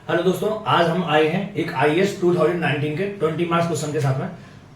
Hello दोस्तों, आज हम आए हैं एक आईएएस 2019 के 20 मार्क्स क्वेश्चन के साथ में।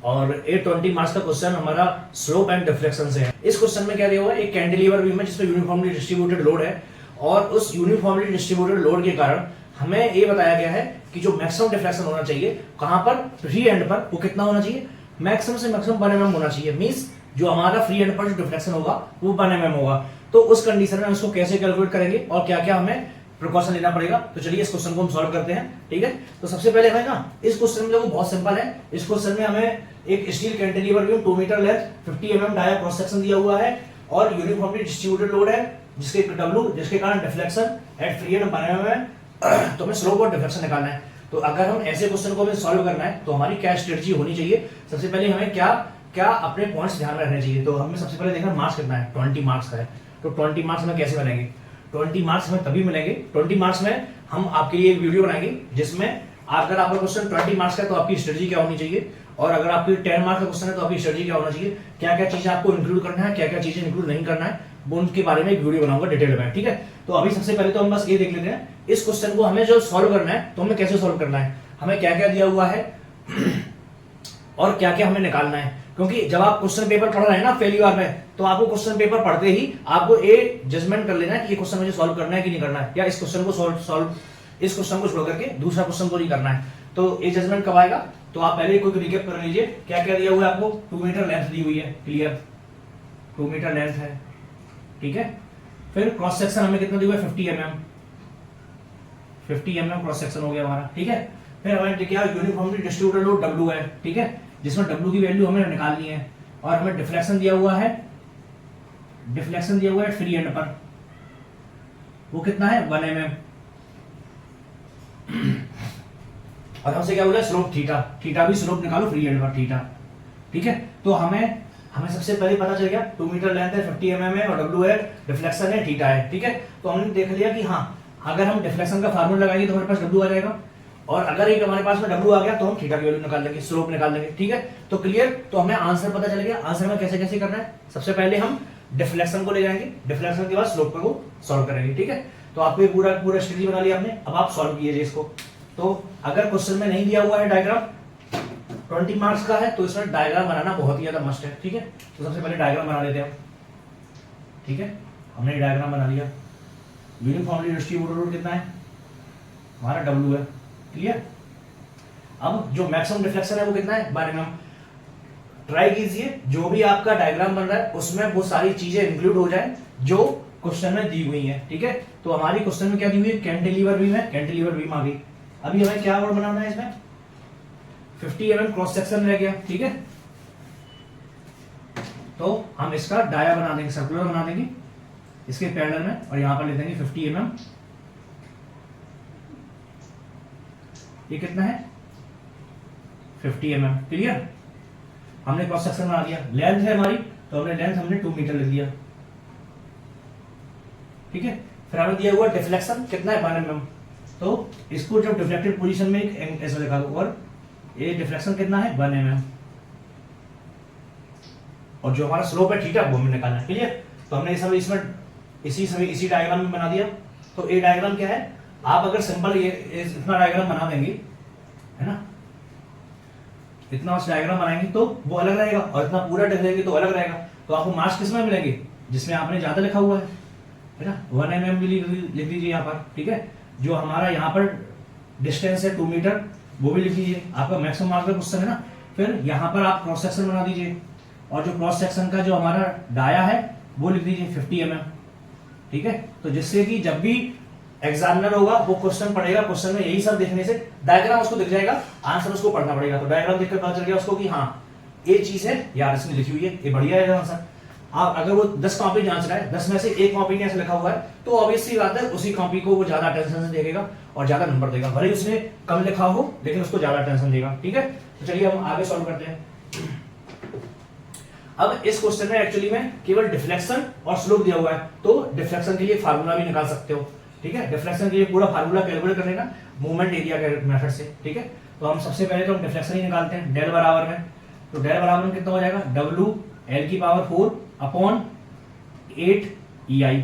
और ये 20 मार्क्स का क्वेश्चन हमारा स्लोप एंड डिफ्लेक्शन से है। इस क्वेश्चन में क्या दिया हुआ है, एक कैंटिलीवर बीम है जिसमें यूनिफॉर्मली डिस्ट्रीब्यूटेड लोड है और उस यूनिफॉर्मली डिस्ट्रीब्यूटेड लोड के कारण हमें ये बताया गया है कि जो मैक्सिमम डिफ्लेक्शन होना चाहिए कहां पर, फ्री एंड पर, वो कितना होना चाहिए, मैक्सिमम से मैक्सिमम 1 mm होना चाहिए। मींस जो हमारा फ्री एंड पर जो डिफ्लेक्शन होगा वो 1 mm होगा। तो उस कंडीशन में हम इसको कैसे कैलकुलेट करेंगे और क्या क्या हमें प्रिकॉशन लेना पड़ेगा, तो चलिए इस क्वेश्चन को हम सॉल्व करते हैं। ठीक है, तो सबसे पहले हमें ना इस क्वेश्चन में, जो बहुत सिंपल है, इस क्वेश्चन में हमें एक steel cantilever beam 2 metre length 50 mm dia cross section दिया हुआ है और यूनिफॉर्मली डिस्ट्रीब्यूटेड लोड है जिसके W, जिसके कारण deflection at free and 1 mm है। तो हमें स्लोप और डिफ्लेक्शन निकालना है। तो अगर हम ऐसे क्वेश्चन को हमें सॉल्व करना है तो हमारी क्या स्ट्रेटजी होनी चाहिए, सबसे पहले हमें क्या क्या अपने पॉइंट्स ध्यान में रखने चाहिए। तो हमें सबसे पहले देखना मार्क्स कितना है, 20 मार्क्स का है। तो 20 मार्क्स में कैसे मिलेंगे, 20 मार्क्स में तभी मिलेंगे, 20 मार्क्स में हम आपके लिए एक वीडियो बनाएंगे जिसमें अगर आपका क्वेश्चन 20 मार्क्स का तो आपकी स्ट्रेटजी क्या होनी चाहिए, और अगर आपकी 10 मार्क्स का क्वेश्चन है तो आपकी स्ट्रेटजी क्या होना चाहिए, क्या क्या चीजें आपको इंक्लूड करना है, क्या क्या चीजें इंक्लूड नहीं करना है, वो उनके बारे में एक वीडियो बनाऊंगा डिटेल में। ठीक है, तो अभी सबसे पहले तो हम बस ये देख लेते हैं इस क्वेश्चन को हमें जो सॉल्व करना है तो हमें कैसे सॉल्व करना है, हमें क्या क्या दिया हुआ है और क्या क्या हमें निकालना है। क्योंकि जब आप क्वेश्चन पेपर पढ़ रहे हैं ना पहली बार में, तो आपको क्वेश्चन पेपर पढ़ते ही आपको ये जजमेंट कर लेना है कि ये क्वेश्चन मुझे सॉल्व करना है कि नहीं करना है, या इस क्वेश्चन को सॉल्व इस क्वेश्चन को छोड़ करके दूसरा क्वेश्चन को नहीं करना है। तो ये जजमेंट कब आएगा, तो आप पहले कोई रिकैप कर लीजिए क्या क्या दिया हुआ है आपको। 2 मीटर लेंथ दी हुई है, क्लियर, 2 मीटर लेंथ है। ठीक है, फिर क्रॉस सेक्शन हमें कितना दिया हुआ है, 50 mm क्रॉस सेक्शन हो गया हमारा। ठीक है, फिर हमें क्या यूनिफॉर्मली डिस्ट्रीब्यूटेड लोड W है। ठीक है, जिसमें W की वैल्यू हमें निकालनी है। और हमें डिफ्लेक्शन दिया हुआ है, डिफ्लेक्शन दिया हुआ है फ्री एंड पर, वो कितना है, 1 mm। और हमसे क्या बोला, स्लोप थीटा, थीटा भी स्लोप निकालो फ्री एंड पर, थीटा। ठीक है, तो हमें सबसे पहले पता चल गया 2 मीटर लेंथ है, 50 mm है और W है, डिफ्लेक्शन है, थीटा है। ठीक है, तो हमने देख लिया कि हाँ, अगर हम डिफ्लेक्शन का फार्मूला लगाएंगे तो हमारे पास W आ जाएगा, और अगर एक हमारे पास में W आ गया तो हम थीटा की वैल्यू निकाल लेंगे, स्लोप निकाल लेंगे। ठीक है, तो क्लियर, तो हमें आंसर पता चल गया। आंसर में कैसे कैसे करना है, सबसे पहले हम डिफ्लेक्शन को ले जाएंगे, डिफ्लेक्शन के बाद स्लोप को सॉल्व करेंगे। ठीक है, तो आपको पूरा स्ट्रेटजी बना लिया आपने, अब आप सॉल्व कीजिए इसको। तो अगर क्वेश्चन में नहीं दिया हुआ है डायग्राम, 20 मार्क्स का है, तो इसमें डायग्राम बनाना बहुत ही ज्यादा मस्ट है। ठीक है, तो सबसे पहले डायग्राम बना लेते हैं। ठीक है, हमने डायग्राम बना लिया। यूनिफॉर्मली डिस्ट्रीब्यूटेड लोड कितना है, हमारा W है, क्लियर। अब जो मैक्सिमम डिफ्लेक्शन है वो कितना है, 1 mm। ट्राई कीजिए जो भी आपका डायग्राम बन रहा है उसमें वो सारी चीजें इंक्लूड हो जाए जो क्वेश्चन में दी हुई है। ठीक है, तो हमारी क्वेश्चन में क्या दी हुई है, कैंटिलीवर बीम है, कैंटिलीवर बीम आ गई। अभी हमें क्या और बनाना है, इसमें 50 mm क्रॉस सेक्शन रह गया। ठीक है, तो हम इसका डाया बना देंगे, सर्कुलर बना देंगे इसके पैरेलल में, और यहां पर ले देंगे 50 mm। ये कितना है, 50 mm, क्लियर। हमने क्रॉस सेक्शन बना दिया, लेंथ है हमारी, तो हमने लेंथ 2 मीटर लिख दिया। ठीक है, फिर हमें दिया हुआ डिफ्लेक्शन कितना है, 1 mm। तो इसको जब डिफ्लेक्टेड पोजीशन में एक ऐसा लिखा दो, और ये डिफ्लेक्शन कितना है, 1 mm। और जो हमारा स्लोप है थीटा, वो हमें निकालना है, क्लियर। तो हमने सब इसमें इसी डायग्राम में बना दिया। तो ये डायग्राम क्या है, आप अगर सिंपल ये इतना डायग्राम बना देंगे, है ना, इतना डायग्राम बनाएंगे तो वो अलग रहेगा, और इतना पूरा देंगे तो अलग रहेगा। तो आपको मार्क्स किसमें मिलेंगे, जिसमें आपने ज्यादा लिखा हुआ है ना, 1 mm भी लिख दीजिए यहाँ पर। ठीक है, जो हमारा यहाँ पर डिस्टेंस है 2 मीटर, वो भी लिख लीजिए, आपका मैक्सिमम मार्क्स का क्वेश्चन है ना। फिर यहाँ पर आप क्रॉस सेक्शन बना दीजिए, और जो क्रॉस सेक्शन का जो हमारा डाया है वो लिख दीजिए 50 mm। ठीक है, तो जिससे कि जब भी एग्जामिनर होगा वो क्वेश्चन पढ़ेगा, क्वेश्चन में यही सब देखने से डायग्राम उसको दिख जाएगा, आंसर उसको पढ़ना पड़ेगा। तो डायग्राम देखकर पता चल गया उसको कि हाँ ये चीज है यार, इसने लिखी हुई है, ये बढ़िया है आंसर। आप अगर वो 10 कॉपी जांच रहा है, 10 में से एक कॉपी में ऐसा लिखा हुआ है, तो ऑब्वियस सी बात है उसी कॉपी को वो ज्यादा अटेंशन से देखेगा और ज्यादा नंबर देगा, भले ही उसने कम लिखा हो लेकिन उसको ज्यादा अटेंशन देगा। ठीक है, तो चलिए हम आगे सॉल्व करते हैं। अब इस क्वेश्चन में एक्चुअली में केवल डिफ्लेक्शन और स्लोप दिया हुआ है, तो डिफ्लेक्शन के लिए फार्मूला भी निकाल सकते हो। ठीक है, डिफ्लेक्शन के लिए पूरा फार्मूला कैलकुलेट कर लेना मूवमेंट एरिया के मेथड से। ठीक है, तो हम सबसे पहले तो हम डिफ्लेक्शन ही निकालते हैं, डेल बराबर में, तो डेल बराबर में कितना हो जाएगा, W L की पावर 4 अपॉन 8 EI।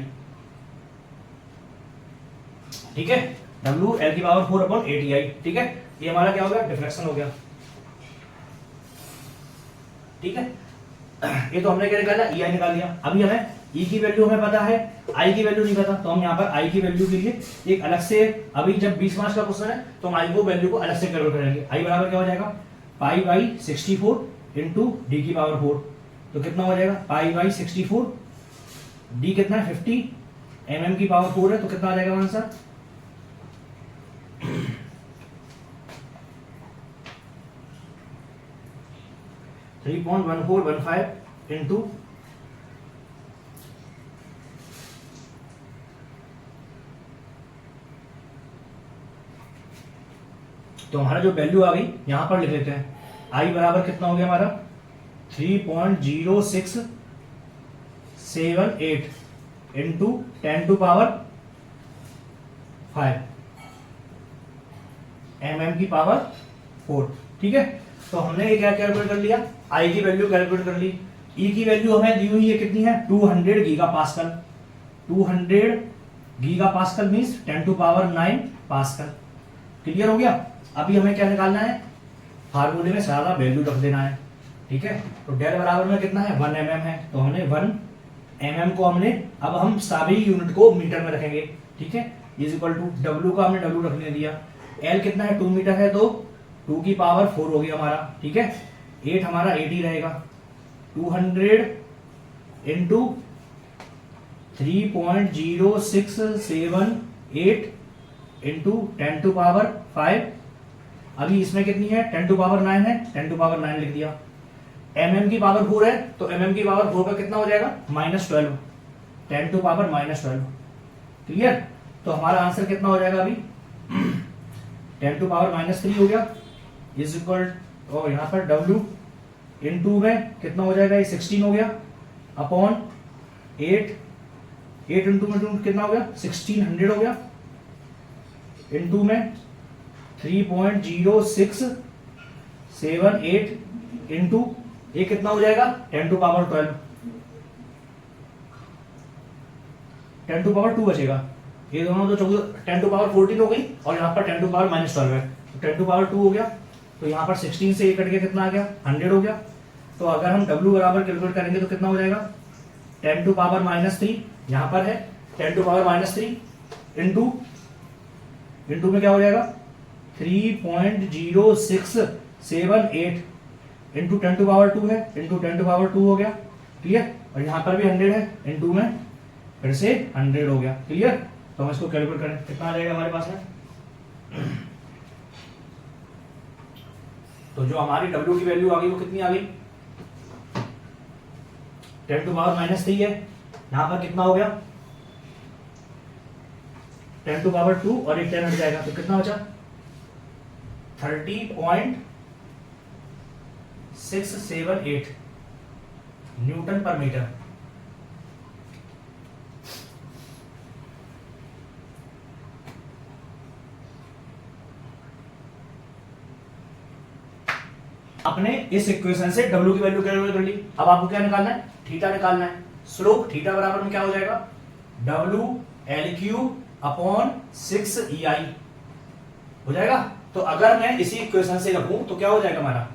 ठीक है, W L की पावर 4 अपॉन 8EI, ठीक है। ये हमारा क्या हो गया, डिफ्लेक्शन हो गया, ठीक है। ये तो हमने क्या निकाला, EI निकाल लिया। अभी हमें E की वैल्यू हमें पता है, I की वैल्यू नहीं पता, तो हम यहाँ पर I की वैल्यू के लिए एक अलग से, अभी जब 20 मार्क्स का क्वेश्चन है तो हम I को वैल्यू को अलग से कैलकुलेट करेंगे। I बराबर क्या हो जाएगा, पाई बाई 64 इंटू डी की पावर 4, तो कितना हो जाएगा, पाई बाई 64, डी कितना है 50, mm की पावर 4 है, तो कितना आ जाएगा आंसर, 3.1415 इंटू तो हमारा जो वैल्यू आ गई यहां पर लिख लेते हैं। आई बराबर कितना हो गया हमारा 3.0678 इंटू 10 टू पावर 5 mm की पावर 4, ठीक है। तो हमने ये क्या कैलकुलेट कर लिया, आई की वैल्यू कैलकुलेट कर ली। ई की वैल्यू हमें दी हुई है कितनी है, 200 giga pascal, 200 giga pascal means 10 to power 9 pascal. Clear हो गया। अभी हमें क्या निकालना है, फार्मूले में सारा वैल्यू रख देना है, ठीक है। तो डेल बराबर में कितना है 1 mm है, तो हमने 1 mm को हमने, अब हम सभी यूनिट को मीटर में रखेंगे, ठीक है। इज इक्वल टू डब्ल्यू का हमने डब्ल्यू रखने दिया, एल कितना है 2 मीटर है, तो 2 की पावर 4 हो गया हमारा, ठीक है। 8 हमारा 80 रहेगा, 200 इंटू 3.0678 इंटू 10 टू पावर 5। अभी इसमें कितनी है, 10 टू पावर 9 है, 10 टू पावर 9 लिख दिया। mm की पावर 4 है, तो mm की पावर 4 का कितना हो जाएगा -12, 10 टू पावर -12। क्लियर। तो हमारा आंसर कितना हो जाएगा अभी 10 टू पावर -3 हो गया, इज इक्वल, और यहाँ पर w इंटू में कितना हो जाएगा, ये 16 हो गया, अपॉन 8 इंटू में कितना हो गया 1600 हो गया, इंटू में 3.0678 इंटू ये कितना हो जाएगा 10 टू पावर 12, 10 टू पावर 2 बचेगा। ये दोनों तो 10 टू पावर 14 हो गई, और यहाँ पर 10 टू पावर -12 है, तो 10 टू पावर 2 हो गया। तो यहाँ पर 16 से ये कट के कितना आ गया 100 हो गया। तो अगर हम W बराबर कैलकुलेट करेंगे तो कितना हो जाएगा 10 टू पावर -3, यहाँ पर है 10 टू पावर -3 इंटू में क्या हो जाएगा 3.0678 इंटू 10 टू पावर 2 है, इंटू 10 टू पावर 2 हो गया। क्लियर। और यहाँ पर भी 100 है, इंटू में फिर से 100 हो गया। क्लियर। तो हम इसको कैलकुलेट करें, कितना आ जाएगा हमारे पास में, तो जो हमारी W की वैल्यू आ गई वो कितनी आ गई 10 टू पावर -3 है, यहां पर कितना हो गया 10 टू पावर 2 और एक 10 हट जाएगा, तो कितना बचा 30.678 न्यूटन पर मीटर। आपने इस इक्वेशन से W की वैल्यू कैलकुलेट कर ली। अब आपको क्या निकालना है, थीटा निकालना है। स्लोप थीटा बराबर में क्या हो जाएगा W L³ अपॉन 6EI हो जाएगा। तो अगर मैं इसी इक्वेशन से रखूं तो क्या हो जाएगा हमारा,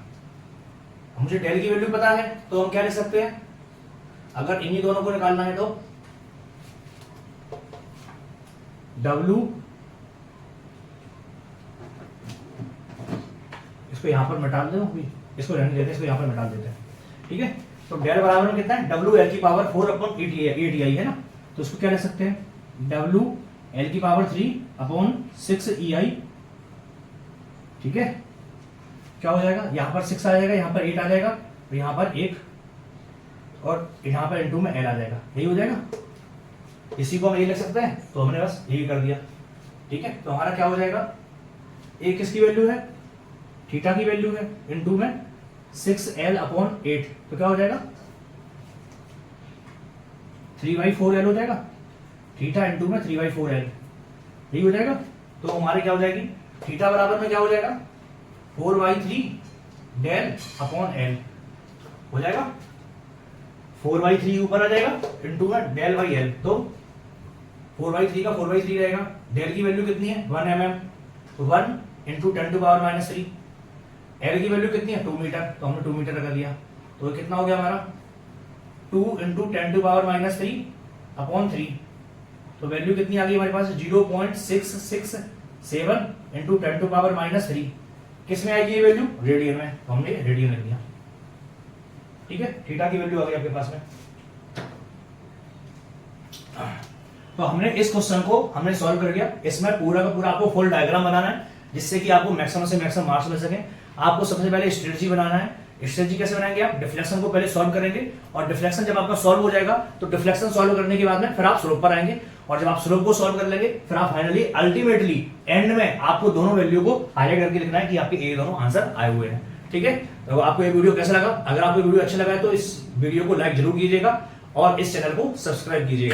मुझे डेल की वैल्यू पता है तो हम क्या लिख सकते हैं, अगर इन्हीं दोनों को निकालना है तो W, इसको यहां पर मिटा दो, इसको रहने देते हैं, इसको यहां पर मिटा देते हैं, ठीक है। तो डेल बराबर में कितना है W L की पावर 4 अपॉन 8EI है ना, तो इसको क्या लिख सकते हैं W L की पावर 3 अपॉन 6EI, ठीक है। क्या हो जाएगा, यहां पर 6 आ जाएगा, यहां पर 8 आ जाएगा, और यहां पर 1 और यहां पर इंटू में L आ जाएगा, यही हो जाएगा। इसी को हम ये लिख सकते हैं, तो हमने बस यही कर दिया, ठीक है। तो हमारा क्या हो जाएगा, एक किसकी वैल्यू है, थीटा की वैल्यू है, इंटू में 6L अपॉन 8, तो क्या हो जाएगा 3/4L हो जाएगा, थीटा इंटू में 3/4L, यही हो जाएगा। तो हमारे क्या हो जाएगी, थीटा बराबर में क्या हो जाएगा 4/3 डेल अपॉन L हो जाएगा, 4/3 ऊपर आ जाएगा, इंटू में डेल बाई L, तो 4/3 का 4/3 रहेगा, डेल की वैल्यू कितनी है 1 mm, 1 इंटू 10⁻³ एल की वैल्यू कितनी है 2 मीटर, तो हमने 2 मीटर कर लिया, तो ये कितना हो गया हमारा 2 इंटू 10⁻³ अपॉन 3, तो वैल्यू कितनी आ गई हमारे पास 0.667 इंटू 10⁻³ किस में आएगी ये वैल्यू रेडियन में, तो हमने रेडियन लिख दिया। ठीक है, थीटा की वैल्यू आ गई आपके पास में। तो हमने इस क्वेश्चन को हमने सॉल्व कर लिया। इसमें पूरा का पूरा आपको फुल डायग्राम बनाना है जिससे कि आपको मैक्सिमम से मैक्सिमम मार्क्स मिल सके। आपको सबसे पहले स्ट्रेटजी बनाना है। स्ट्रेटजी कैसे बनाएंगे आप, डिफ्लेक्शन को पहले सॉल्व करेंगे और डिफ्लेक्शन जब आपका सॉल्व हो जाएगा तो डिफ्लेक्शन सॉल्व करने के बाद में फिर आप स्लोप पर आएंगे और जब आप स्लोप को सॉल्व कर लेंगे फिर आप फाइनली अल्टीमेटली एंड में आपको दोनों वैल्यू को हाईलाइट करके लिखना है कि आपके ये दोनों आंसर आए हुए हैं। ठीक है, तो आपको ये वीडियो कैसा लगा, अगर आपको वीडियो अच्छा लगा है तो इस वीडियो को लाइक जरूर कीजिएगा और इस चैनल को सब्सक्राइब कीजिएगा।